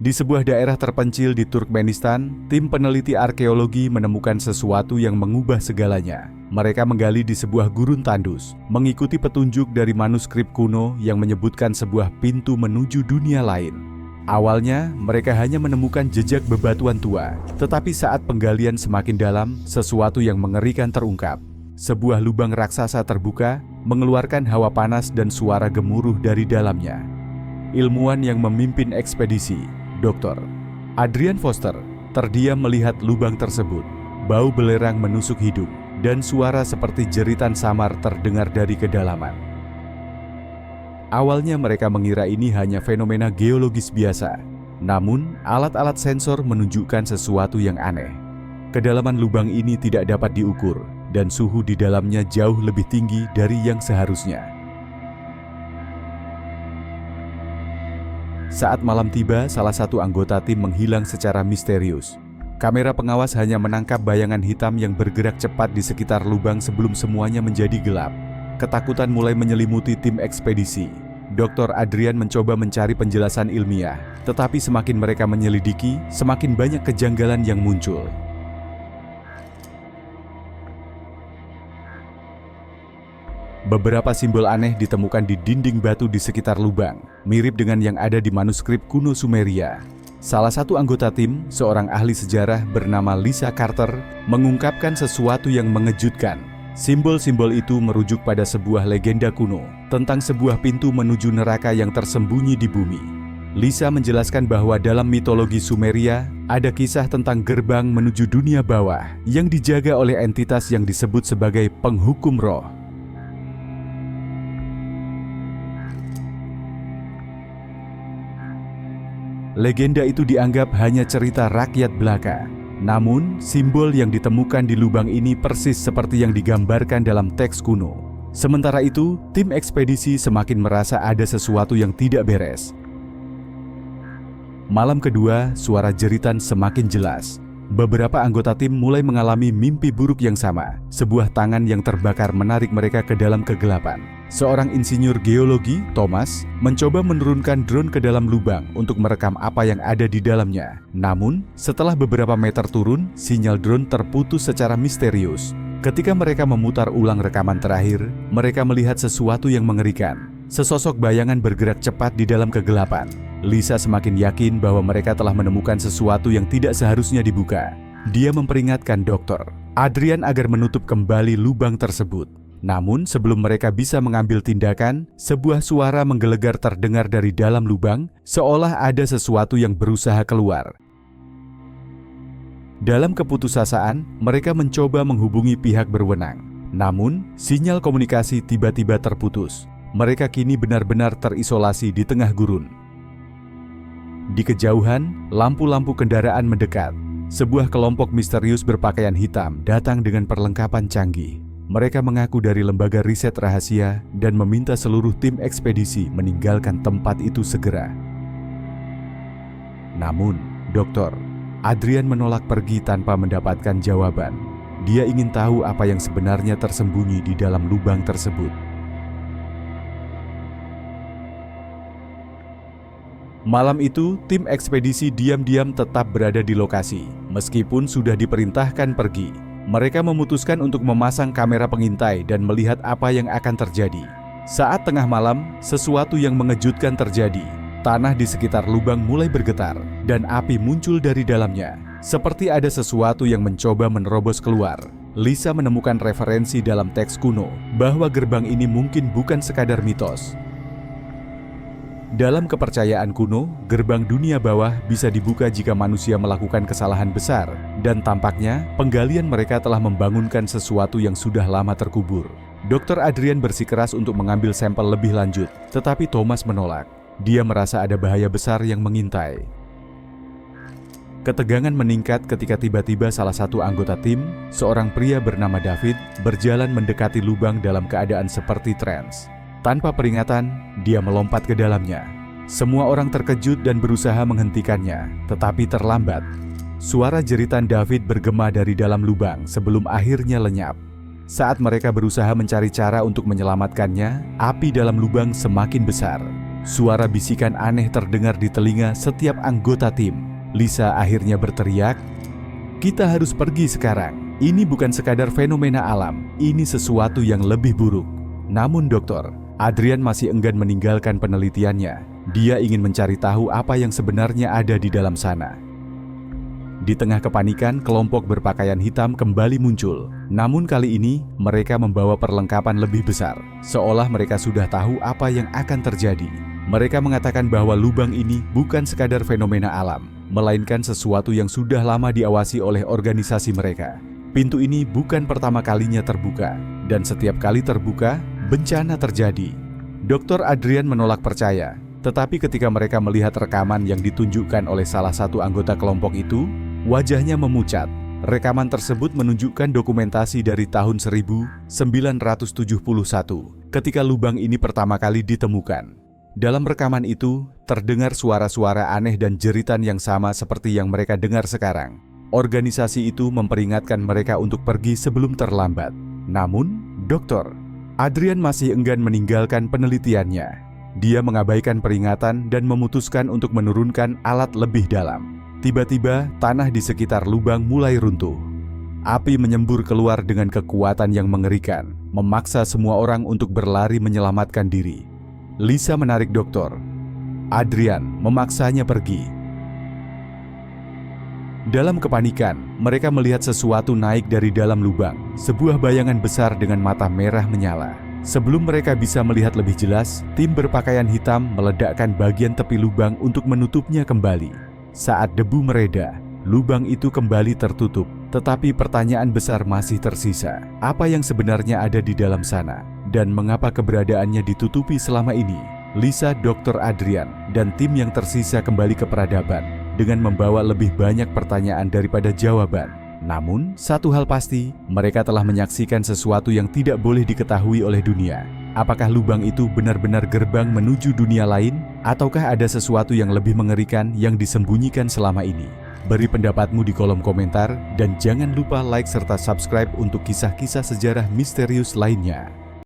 Di sebuah daerah terpencil di Turkmenistan, tim peneliti arkeologi menemukan sesuatu yang mengubah segalanya. Mereka menggali di sebuah gurun tandus, mengikuti petunjuk dari manuskrip kuno yang menyebutkan sebuah pintu menuju dunia lain. Awalnya, mereka hanya menemukan jejak bebatuan tua, tetapi saat penggalian semakin dalam, sesuatu yang mengerikan terungkap. Sebuah lubang raksasa terbuka, mengeluarkan hawa panas dan suara gemuruh dari dalamnya. Ilmuwan yang memimpin ekspedisi, Dr. Adrian Foster, terdiam melihat lubang tersebut. Bau belerang menusuk hidung, dan suara seperti jeritan samar terdengar dari kedalaman. Awalnya mereka mengira ini hanya fenomena geologis biasa, namun alat-alat sensor menunjukkan sesuatu yang aneh. Kedalaman lubang ini tidak dapat diukur, dan suhu di dalamnya jauh lebih tinggi dari yang seharusnya. Saat malam tiba, salah satu anggota tim menghilang secara misterius. Kamera pengawas hanya menangkap bayangan hitam yang bergerak cepat di sekitar lubang sebelum semuanya menjadi gelap. Ketakutan mulai menyelimuti tim ekspedisi. Dr. Adrian mencoba mencari penjelasan ilmiah, tetapi semakin mereka menyelidiki, semakin banyak kejanggalan yang muncul. Beberapa simbol aneh ditemukan di dinding batu di sekitar lubang, mirip dengan yang ada di manuskrip kuno Sumeria. Salah satu anggota tim, seorang ahli sejarah bernama Lisa Carter, mengungkapkan sesuatu yang mengejutkan. Simbol-simbol itu merujuk pada sebuah legenda kuno tentang sebuah pintu menuju neraka yang tersembunyi di bumi. Lisa menjelaskan bahwa dalam mitologi Sumeria, ada kisah tentang gerbang menuju dunia bawah yang dijaga oleh entitas yang disebut sebagai penghukum roh. Legenda itu dianggap hanya cerita rakyat belaka. Namun, simbol yang ditemukan di lubang ini persis seperti yang digambarkan dalam teks kuno. Sementara itu, tim ekspedisi semakin merasa ada sesuatu yang tidak beres. Malam kedua, suara jeritan semakin jelas. Beberapa anggota tim mulai mengalami mimpi buruk yang sama. Sebuah tangan yang terbakar menarik mereka ke dalam kegelapan. Seorang insinyur geologi, Thomas, mencoba menurunkan drone ke dalam lubang untuk merekam apa yang ada di dalamnya. Namun, setelah beberapa meter turun, sinyal drone terputus secara misterius. Ketika mereka memutar ulang rekaman terakhir, mereka melihat sesuatu yang mengerikan. Sesosok bayangan bergerak cepat di dalam kegelapan. Lisa semakin yakin bahwa mereka telah menemukan sesuatu yang tidak seharusnya dibuka. Dia memperingatkan Dr. Adrian agar menutup kembali lubang tersebut. Namun sebelum mereka bisa mengambil tindakan, sebuah suara menggelegar terdengar dari dalam lubang, seolah ada sesuatu yang berusaha keluar. Dalam keputusasaan, mereka mencoba menghubungi pihak berwenang. Namun, sinyal komunikasi tiba-tiba terputus. Mereka kini benar-benar terisolasi di tengah gurun. Di kejauhan, lampu-lampu kendaraan mendekat. Sebuah kelompok misterius berpakaian hitam datang dengan perlengkapan canggih. Mereka mengaku dari lembaga riset rahasia dan meminta seluruh tim ekspedisi meninggalkan tempat itu segera. Namun, Dr. Adrian menolak pergi tanpa mendapatkan jawaban. Dia ingin tahu apa yang sebenarnya tersembunyi di dalam lubang tersebut. Malam itu, tim ekspedisi diam-diam tetap berada di lokasi. Meskipun sudah diperintahkan pergi, mereka memutuskan untuk memasang kamera pengintai dan melihat apa yang akan terjadi. Saat tengah malam, sesuatu yang mengejutkan terjadi. Tanah di sekitar lubang mulai bergetar, dan api muncul dari dalamnya. Seperti ada sesuatu yang mencoba menerobos keluar. Lisa menemukan referensi dalam teks kuno bahwa gerbang ini mungkin bukan sekadar mitos. Dalam kepercayaan kuno, gerbang dunia bawah bisa dibuka jika manusia melakukan kesalahan besar, dan tampaknya penggalian mereka telah membangunkan sesuatu yang sudah lama terkubur. Dr. Adrian bersikeras untuk mengambil sampel lebih lanjut, tetapi Thomas menolak. Dia merasa ada bahaya besar yang mengintai. Ketegangan meningkat ketika tiba-tiba salah satu anggota tim, seorang pria bernama David, berjalan mendekati lubang dalam keadaan seperti trans. Tanpa peringatan, dia melompat ke dalamnya. Semua orang terkejut dan berusaha menghentikannya, tetapi terlambat. Suara jeritan David bergema dari dalam lubang sebelum akhirnya lenyap. Saat mereka berusaha mencari cara untuk menyelamatkannya, api dalam lubang semakin besar. Suara bisikan aneh terdengar di telinga setiap anggota tim. Lisa akhirnya berteriak, "Kita harus pergi sekarang. Ini bukan sekadar fenomena alam, ini sesuatu yang lebih buruk." Namun Dokter Adrian masih enggan meninggalkan penelitiannya. Dia ingin mencari tahu apa yang sebenarnya ada di dalam sana. Di tengah kepanikan, kelompok berpakaian hitam kembali muncul. Namun kali ini, mereka membawa perlengkapan lebih besar, seolah mereka sudah tahu apa yang akan terjadi. Mereka mengatakan bahwa lubang ini bukan sekadar fenomena alam, melainkan sesuatu yang sudah lama diawasi oleh organisasi mereka. Pintu ini bukan pertama kalinya terbuka, dan setiap kali terbuka, bencana terjadi. Dr. Adrian menolak percaya, tetapi ketika mereka melihat rekaman yang ditunjukkan oleh salah satu anggota kelompok itu, wajahnya memucat. Rekaman tersebut menunjukkan dokumentasi dari tahun 1971, ketika lubang ini pertama kali ditemukan. Dalam rekaman itu, terdengar suara-suara aneh dan jeritan yang sama seperti yang mereka dengar sekarang. Organisasi itu memperingatkan mereka untuk pergi sebelum terlambat. Namun, Dr. Adrian masih enggan meninggalkan penelitiannya. Dia mengabaikan peringatan dan memutuskan untuk menurunkan alat lebih dalam. Tiba-tiba, tanah di sekitar lubang mulai runtuh. Api menyembur keluar dengan kekuatan yang mengerikan, memaksa semua orang untuk berlari menyelamatkan diri. Lisa menarik Dr. Adrian, memaksanya pergi. Dalam kepanikan, mereka melihat sesuatu naik dari dalam lubang, sebuah bayangan besar dengan mata merah menyala. Sebelum mereka bisa melihat lebih jelas, tim berpakaian hitam meledakkan bagian tepi lubang untuk menutupnya kembali. Saat debu mereda, lubang itu kembali tertutup, tetapi pertanyaan besar masih tersisa. Apa yang sebenarnya ada di dalam sana, dan mengapa keberadaannya ditutupi selama ini? Lisa, Dr. Adrian, dan tim yang tersisa kembali ke peradaban dengan membawa lebih banyak pertanyaan daripada jawaban. Namun, satu hal pasti, mereka telah menyaksikan sesuatu yang tidak boleh diketahui oleh dunia. Apakah lubang itu benar-benar gerbang menuju dunia lain? Ataukah ada sesuatu yang lebih mengerikan yang disembunyikan selama ini? Beri pendapatmu di kolom komentar, dan jangan lupa like serta subscribe untuk kisah-kisah sejarah misterius lainnya.